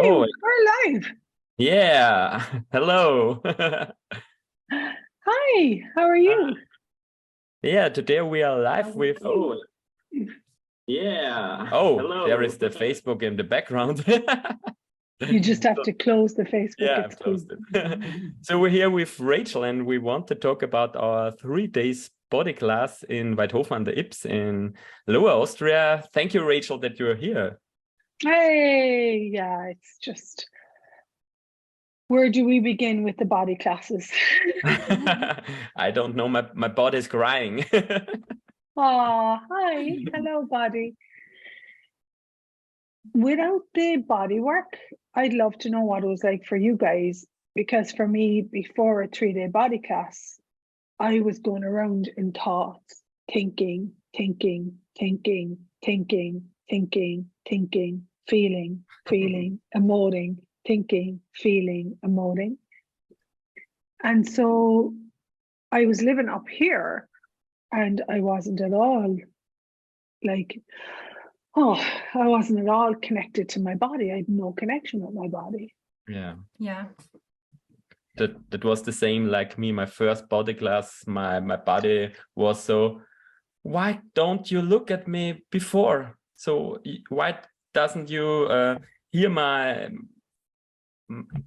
Oh, we're live. yeah. Hello. Hi, how are you? Yeah, today we are live with. Oh, yeah. Oh, hello. There is the Facebook in the background. You just have to close the Facebook. Yeah, I've closed it. So we're here with Rachael, and we want to talk about our 3 days body class in Waidhofen, the Ybbs in Lower Austria. Thank you, Rachael, that you're here. Hey, yeah, it's just, where do we begin with the body classes? I don't know. My body's crying. Oh, hi, hello, body. Without the body work, I'd love to know what it was like for you guys, because for me, before a 3-day body class, I was going around in thoughts, thinking, feeling, emoting, thinking, feeling, emoting. And so I was living up here and I wasn't at all like, I wasn't at all connected to my body. I had no connection with my body. Yeah. Yeah. That was the same like me. My first body class, my body was so, why don't you look at me before? So why doesn't you hear my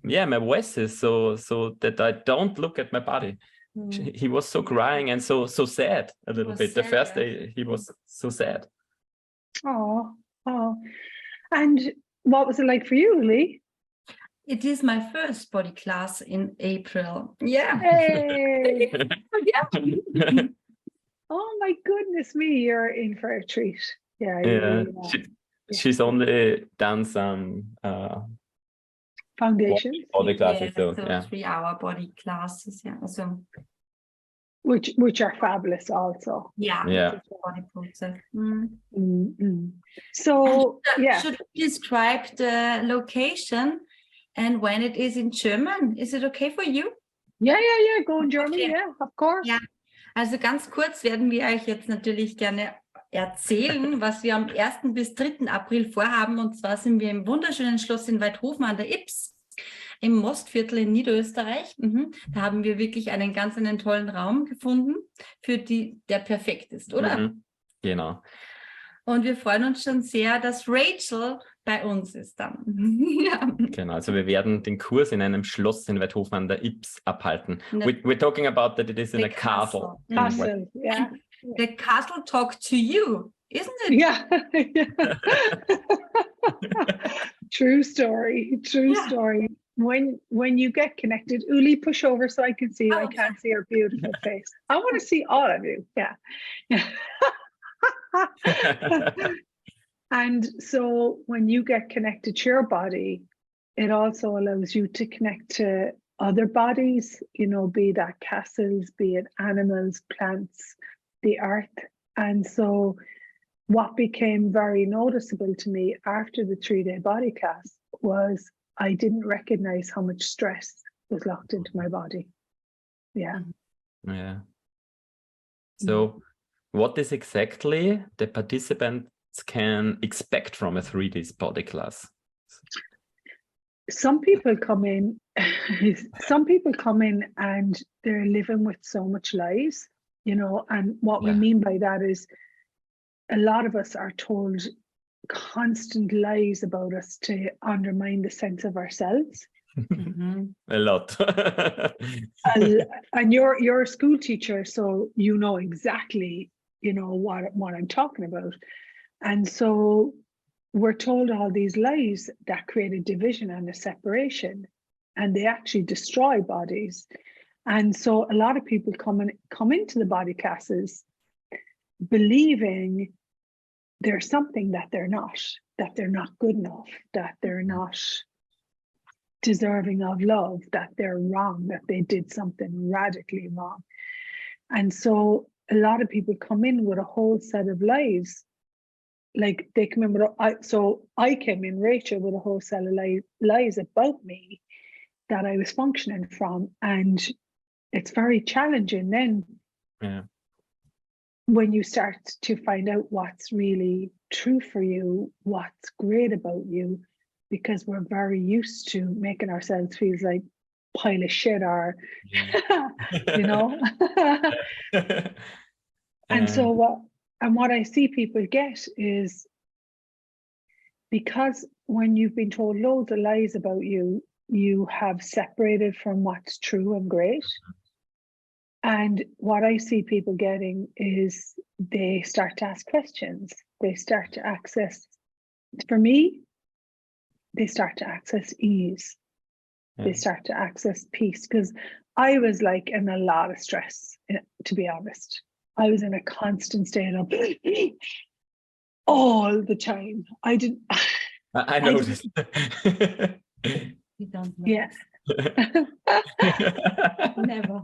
voices so that I don't look at my body? He was so crying and so sad a little bit. The first day he was so sad. Oh. And what was it like for you, Lee? It is my first body class in April. Yeah. Hey. Yeah. Oh my goodness me, you're in for a treat. Yeah. Yeah. She's only done some foundations. body classes. Yeah, so 3-hour body classes. Yeah. So which are fabulous also. Yeah. Body process. So should we describe the location and when it is in German? Is it okay for you? Ja, go in German, Okay. yeah, of course. Ja, also ganz kurz werden wir euch jetzt natürlich gerne erzählen, was wir am 1. bis 3. April vorhaben. Und zwar sind wir im wunderschönen Schloss in Waidhofen an der Ybbs, im Mostviertel in Niederösterreich. Da haben wir wirklich einen tollen Raum gefunden, der perfekt ist, oder? Genau. Und wir freuen uns schon sehr, dass Rachael bei uns ist dann. Ja. Genau, also wir werden den Kurs in einem Schloss in Waidhofen an der Ybbs abhalten. We're talking about that it is in a castle. Castle, yeah. The castle talk to you, isn't it? Yeah. True story. When you get connected, Uli, push over so I can see you. I can't see your beautiful face. I want to see all of you. Yeah. And so when you get connected to your body, it also allows you to connect to other bodies, be that castles, be it animals, plants, the earth. And so what became very noticeable to me after the 3-day body class was I didn't recognize how much stress was locked into my body. Yeah. Yeah. So what is exactly the participants can expect from a 3-day body class? Some people come in and they're living with so much lies, and what we mean by that is a lot of us are told constant lies about us to undermine the sense of ourselves. A lot. And you're a school teacher, so you know exactly what I'm talking about. And so we're told all these lies that create a division and a separation, and they actually destroy bodies. And so a lot of people come into the body classes believing there's something that they're not good enough, that they're not deserving of love, that they're wrong, that they did something radically wrong. And so a lot of people come in with a whole set of lies. Like they come in with I came in, Rachael, with a whole set of lies about me that I was functioning from. And it's very challenging then when you start to find out what's really true for you, what's great about you, because we're very used to making ourselves feel like pile of shit, or you know. And so what I see people get is, because when you've been told loads of lies about you, you have separated from what's true and great. And what I see people getting is they start to ask questions. They start to access, for me, they start to access ease. They start to access peace, because I was like in a lot of stress, to be honest. I was in a constant state of all the time. I didn't. I noticed. You don't know. Yes. Never.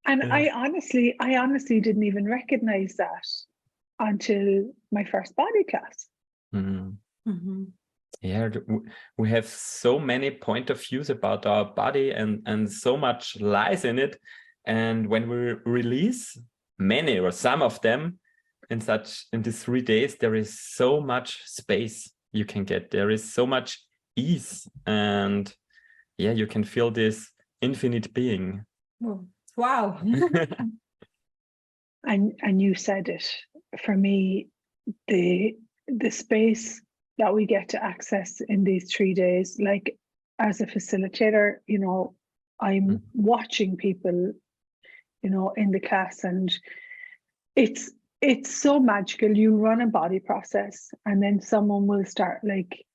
And I honestly didn't even recognize that until my first body class. Yeah, we have so many point of views about our body and so much lies in it. And when we release many or some of them in these 3 days, there is so much space you can get. There is so much ease, and yeah, you can feel this infinite being. Wow. And you said it. For me, the space that we get to access in these 3 days, like as a facilitator, you know, I'm watching people, you know, in the class, and it's so magical. You run a body process, and then someone will start, like,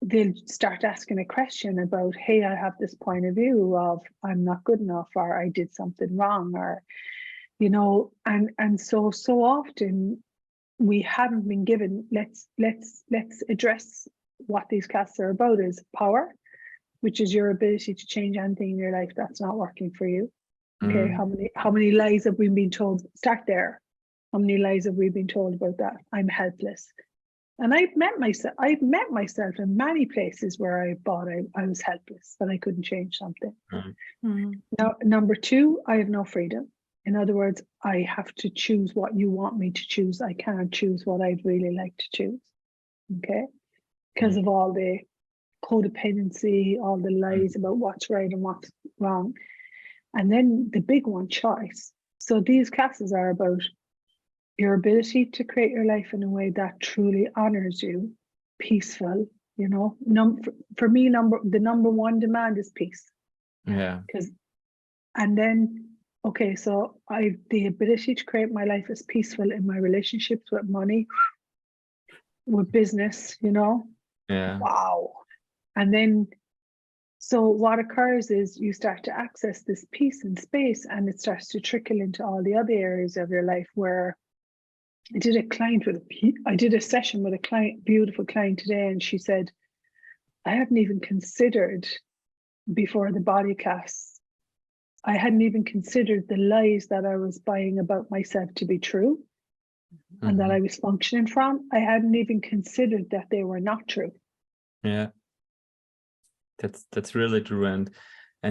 they'll start asking a question about, hey, I have this point of view of I'm not good enough, or I did something wrong, or, you know, and so often we haven't been given, let's address what these classes are about, is power, which is your ability to change anything in your life that's not working for you. Okay, how many lies have we been told? Start there. How many lies have we been told about that? I'm helpless. And I've met myself in many places where I thought I was helpless, that I couldn't change something. Now, number two, I have no freedom. In other words, I have to choose what you want me to choose. I can't choose what I'd really like to choose. Okay, because of all the codependency, all the lies about what's right and what's wrong. And then the big one, choice. So these classes are about your ability to create your life in a way that truly honors you, peaceful, you know. For me, the number one demand is peace. Yeah. And then, okay, so I've the ability to create my life as peaceful in my relationships with money, with business, you know. Yeah. Wow. And then, so what occurs is you start to access this peace and space, and it starts to trickle into all the other areas of your life. Where I did a session with a client, beautiful client today, and she said, I hadn't even considered before the body class, I hadn't even considered the lies that I was buying about myself to be true and that I was functioning from. I hadn't even considered that they were not true. Yeah. That's really true. And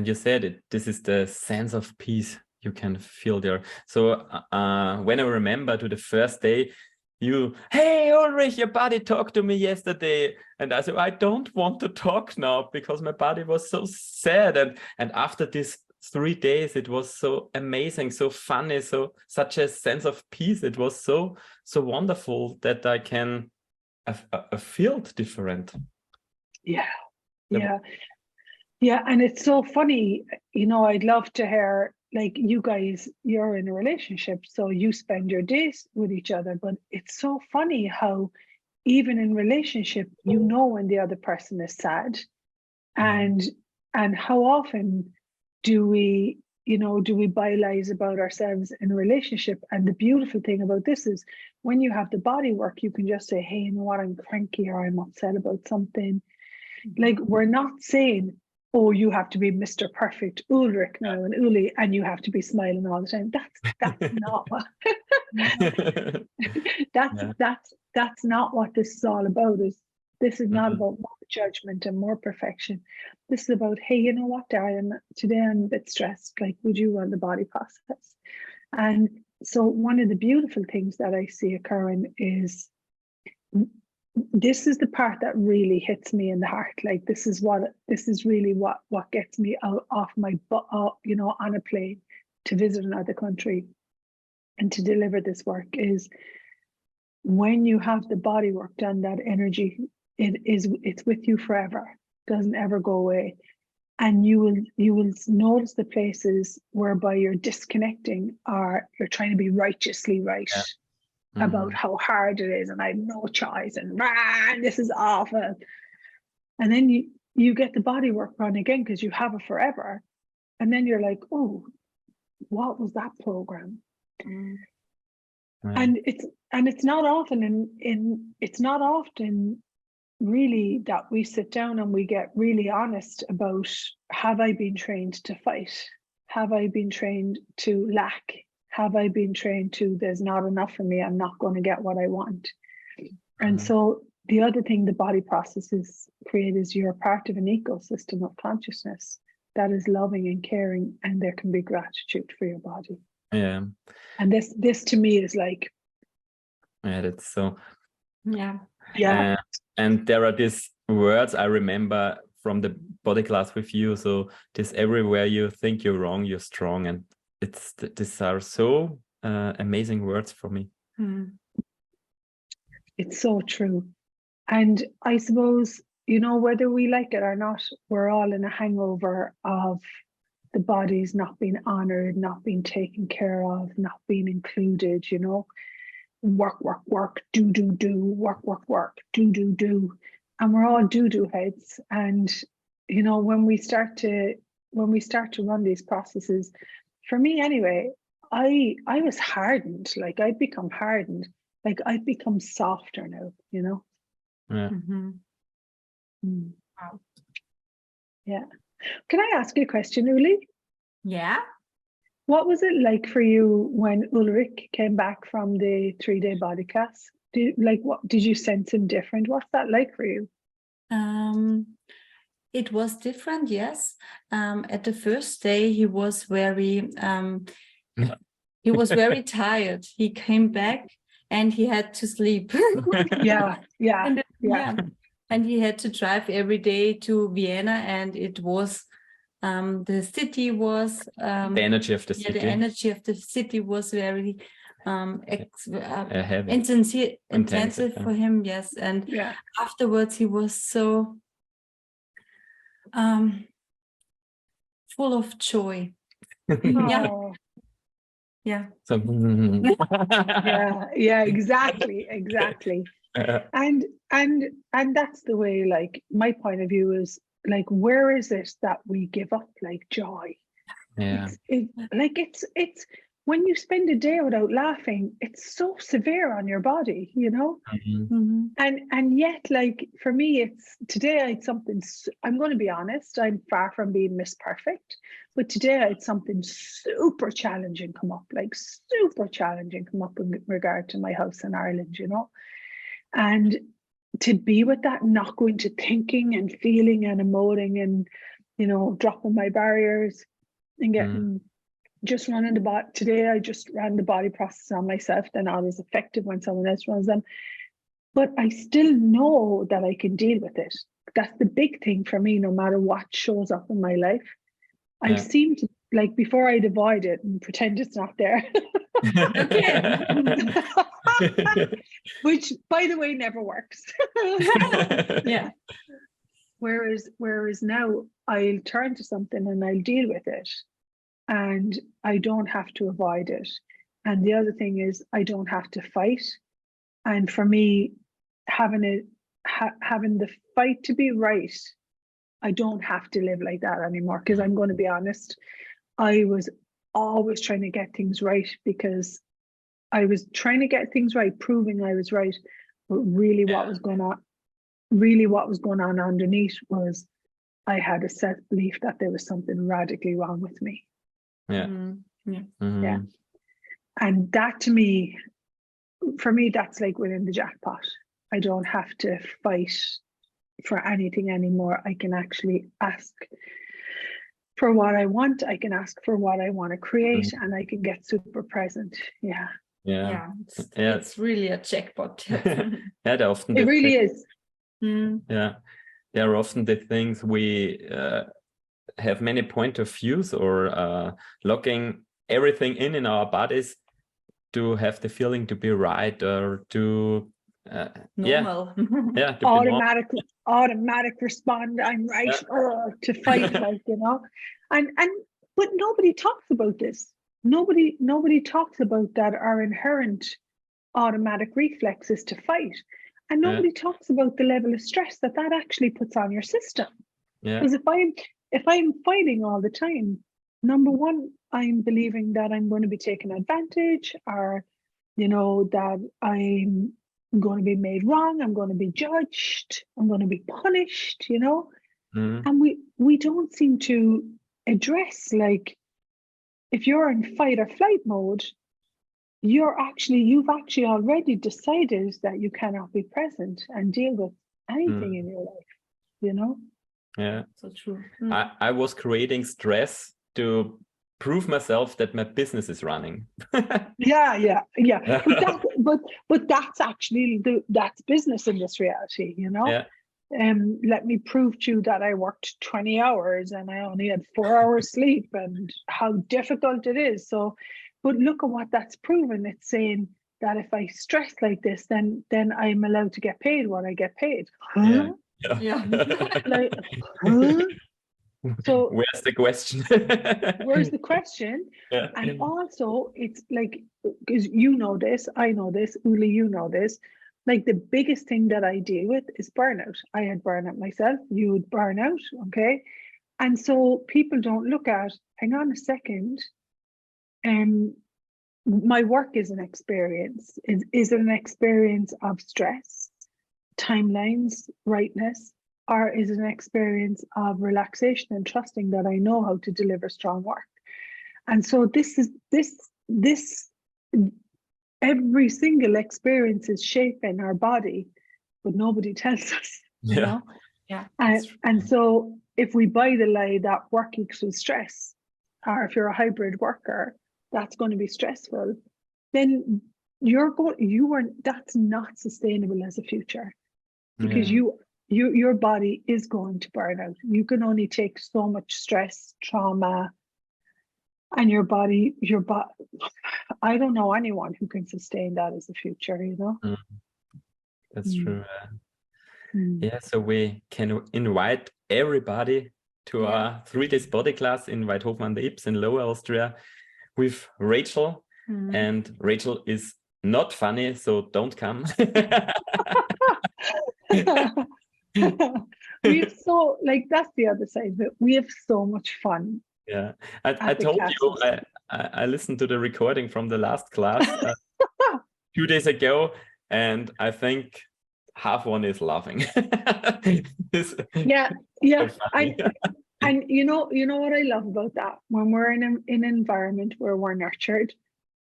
you said it, this is the sense of peace you can feel there. So when I remember to the first day, hey Ulrich, your body talked to me yesterday, and I said, I don't want to talk now because my body was so sad. And after these 3 days, it was so amazing, so funny, such a sense of peace. It was so wonderful that I can feel different. Yeah, and it's so funny, you know. I'd love to hear, like, you guys, you're in a relationship, so you spend your days with each other, but it's so funny how even in relationship, you know when the other person is sad, and how often do we buy lies about ourselves in a relationship. And the beautiful thing about this is when you have the body work, you can just say, hey, you know what, I'm cranky, or I'm upset about something. Like, we're not saying, oh, you have to be Mr. Perfect Ulrich now and Uli, and you have to be smiling all the time. That's not what that's not what this is all about. This is not about more judgment and more perfection. This is about, hey, you know what, darling, today I'm a bit stressed. Like, would you run the body process? And so one of the beautiful things that I see occurring is this is the part that really hits me in the heart. Like, this is really what gets me out off my butt, you know, on a plane to visit another country and to deliver this work, is when you have the body work done, that energy, it's with you forever, doesn't ever go away. And you will notice the places whereby you're disconnecting, or you're trying to be righteously right about how hard it is, and I have no choice, and this is awful. And then you get the body work run again because you have it forever. And then you're like, oh, what was that program? And it's not often it's not often really that we sit down and we get really honest about, have I been trained to fight? Have I been trained to lack? Have I been trained to, there's not enough for me, I'm not going to get what I want? And so the other thing the body processes create is you're part of an ecosystem of consciousness that is loving and caring, and there can be gratitude for your body. Yeah. And this to me is like, yeah, that's so. Yeah. And there are these words I remember from the body class with you. So this, everywhere you think you're wrong, you're strong. And these are so amazing words for me. It's so true. And I suppose, you know, whether we like it or not, we're all in a hangover of the body's not being honored, not being taken care of, not being included, you know. Work, do, work, do. And we're all do heads. And, you know, when we start to run these processes, for me anyway, I was hardened. Like, I'd become hardened. Like, I've become softer now, you know. Yeah. Wow. Yeah. Can I ask you a question, Uli? Yeah. What was it like for you when Ulrich came back from the 3-day body class? What did you sense him different? What's that like for you? It was different, yes. At the first day, he was very tired. He came back and he had to sleep. Yeah. And he had to drive every day to Vienna, and it was the city was the energy of the city. The energy of the city was very heavy. intensive for him, yes. And afterwards he was so full of joy. Yeah. So, yeah, exactly. And that's the way, like, my point of view is, like, where is it that we give up, like, joy? Yeah. It's when you spend a day without laughing, it's so severe on your body, you know. And yet, like, for me, it's today I had something. I'm going to be honest, I'm far from being Miss Perfect, but today I had something super challenging come up in regard to my house in Ireland, you know. And to be with that, not going to thinking and feeling and emoting and, you know, dropping my barriers and getting just running the body. Today I just ran the body process on myself. They're not as effective when someone else runs them, but I still know that I can deal with it. That's the big thing for me, no matter what shows up in my life. I seem to, like, before I'd avoid it and pretend it's not there. Which, by the way, never works. Yeah. Whereas now I'll turn to something and I'll deal with it, and I don't have to avoid it. And the other thing is, I don't have to fight. And for me, having the fight to be right, I don't have to live like that anymore. Because I'm going to be honest, I was always trying to get things right, because I was trying to get things right, proving I was right. But really what was going on underneath was I had a self-belief that there was something radically wrong with me. Yeah. And that, to me, for me, that's like winning the jackpot. I don't have to fight for anything anymore. I can actually ask for what I want. I can ask for what I want to create, and I can get super present. Yeah. Yeah. It's really a jackpot. Yeah, they're often It the really things, is. yeah, they're often the things we have many point of views, or locking everything in our bodies to have the feeling to be right, or to Normal. to be normal. Automatic respond, I'm right, to fight, like, you know. And but nobody talks about this. Nobody talks about that our inherent automatic reflex is to fight. And nobody talks about the level of stress that actually puts on your system. Because if I'm fighting all the time, number one, I'm believing that I'm going to be taken advantage, or, you know, that I'm going to be made wrong, I'm going to be judged, I'm going to be punished, you know. And we don't seem to address, like, if you're in fight or flight mode, you've actually already decided that you cannot be present and deal with anything in your life, you know. Yeah, so true. I was creating stress to prove myself that my business is running. yeah. But that's actually that's business in this reality, you know. Yeah. Let me prove to you that I worked 20 hours and I only had 4 hours sleep, and how difficult it is. So, but look at what that's proven. It's saying that if I stress like this, then I'm allowed to get paid what I get paid. Huh? Yeah. Like, huh? So where's the question? Where's the question? Yeah. And also, it's like, because you know this, I know this, Uli, you know this, like, the biggest thing that I deal with is burnout. I had burnout myself, you would burn out, okay? And so people don't look at, hang on a second, my work is an experience. Is it an experience of stress, timelines, rightness, or is it an experience of relaxation and trusting that I know how to deliver strong work? And so this every single experience is shaping our body, but nobody tells us, you know? Yeah. And so if we buy the lie that work equals stress, or if you're a hybrid worker, that's going to be stressful, then that's not sustainable as a future, because your body is going to burn out. You can only take so much stress, trauma, and your body, I don't know anyone who can sustain that as a future, you know? That's true. Yeah, so we can invite everybody to our 3 days body class in Waidhofen an der Ybbs in Lower Austria with Rachael. And Rachael is not funny, so don't come. We have that's the other side of it. We have so much fun. Yeah, I told you, I listened to the recording from the last class 2 days ago, and I think half one is laughing. Yeah. And you know what I love about that? When we're in an environment where we're nurtured,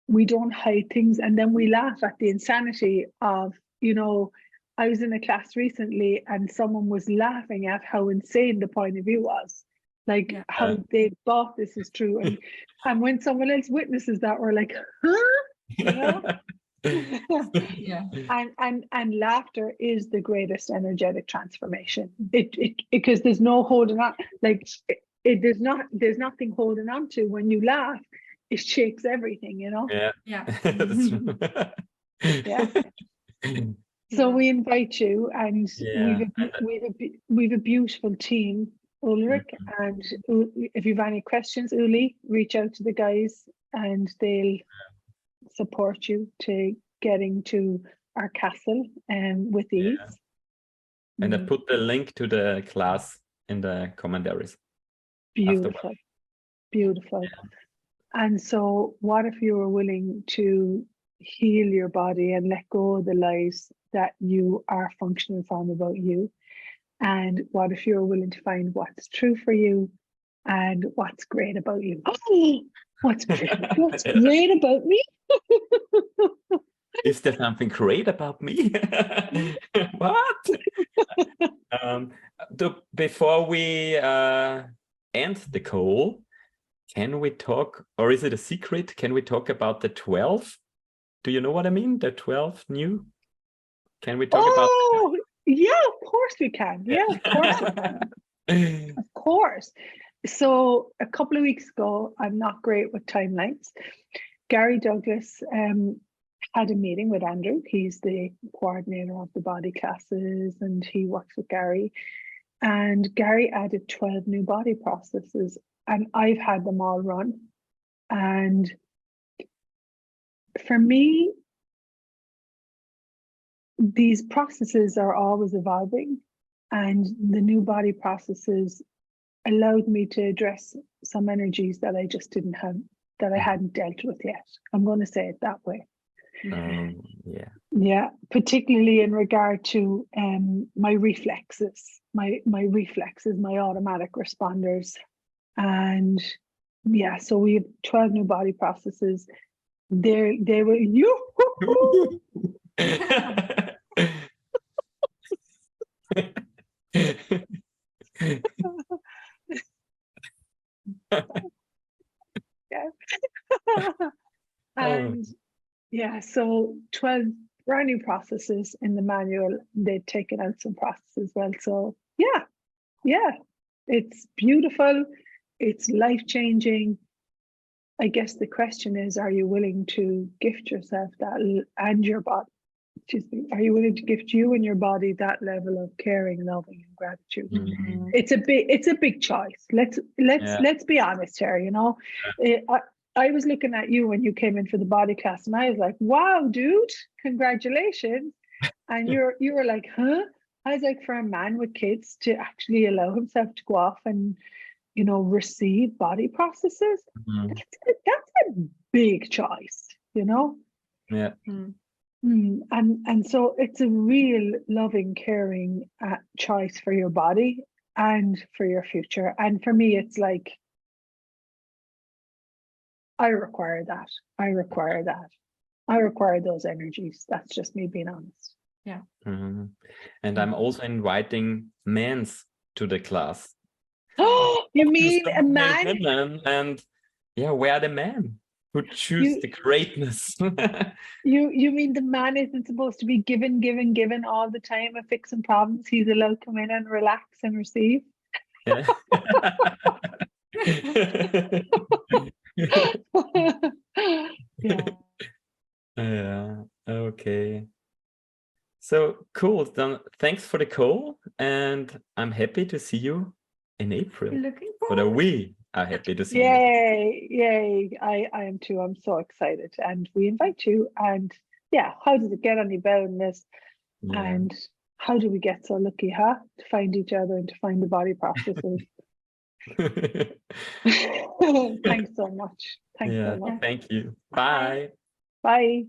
we don't hide things, and then we laugh at the insanity of, you know, I was in a class recently and someone was laughing at how insane the point of view was. Like, how they thought this is true. And when someone else witnesses that, we're like, huh? You know? And laughter is the greatest energetic transformation. It because there's no holding on, like, there's nothing holding on to. When you laugh, it shakes everything, you know? That's true. So we invite you, and we've a beautiful team, Ulrich, and if you've any questions, Uli, reach out to the guys and they'll support you to getting to our castle with ease. And I put the link to the class in the commentaries. Beautiful. And so what if you were willing to heal your body and let go of the lies that you are functioning from about you? And what if you're willing to find what's true for you and what's great about you? Oh, what's great about me? Is there something great about me? What? Before we end the call, can we talk, or is it a secret? Can we talk about the 12 Do you know what I mean? The 12 new? Can we talk about? Oh, yeah, of course we can. Yeah, of course we can. Of course. So a couple of weeks ago, I'm not great with timelines. Gary Douglas had a meeting with Andrew. He's the coordinator of the body classes and he works with Gary. And Gary added 12 new body processes and I've had them all run. And for me, these processes are always evolving and the new body processes allowed me to address some energies that I just didn't have, that I hadn't dealt with yet. I'm going to say it that way. Yeah. Yeah, particularly in regard to my reflexes, my reflexes, my automatic responders. And yeah, so we have 12 new body processes. They were you. Yeah. And yeah, so 12 brand new processes in the manual. They've taken out some processes as well. So yeah, it's beautiful. It's life-changing. I guess the question is, are you willing to gift yourself that and your body? Excuse me. Are you willing to gift you and your body that level of caring, loving, and gratitude? Mm-hmm. It's a big choice. Let's be honest here. You know, I was looking at you when you came in for the body class, and I was like, "Wow, dude, congratulations!" And you were like, "Huh?" I was like, for a man with kids to actually allow himself to go off and, you know, receive body processes, that's a big choice, you know? Yeah. And so it's a real loving, caring choice for your body and for your future. And for me, it's like, I require that. I require that. I require those energies. That's just me being honest. Yeah. And I'm also inviting men to the class. Oh, you mean a man? Women, and yeah, where are the men who choose the greatness? You mean the man isn't supposed to be given all the time and fixing problems? He's allowed to come in and relax and receive. Yeah. Yeah. Okay. So cool. Then thanks for the call, and I'm happy to see you in April. Looking But forward. we are happy to see you. Yay! I am too. I'm so excited, and we invite you. And yeah, how does it get any better than this? Yeah. And how do we get so lucky, huh? To find each other and to find the body processes. Thanks so much. Thanks so much. Thank you. Bye. Bye.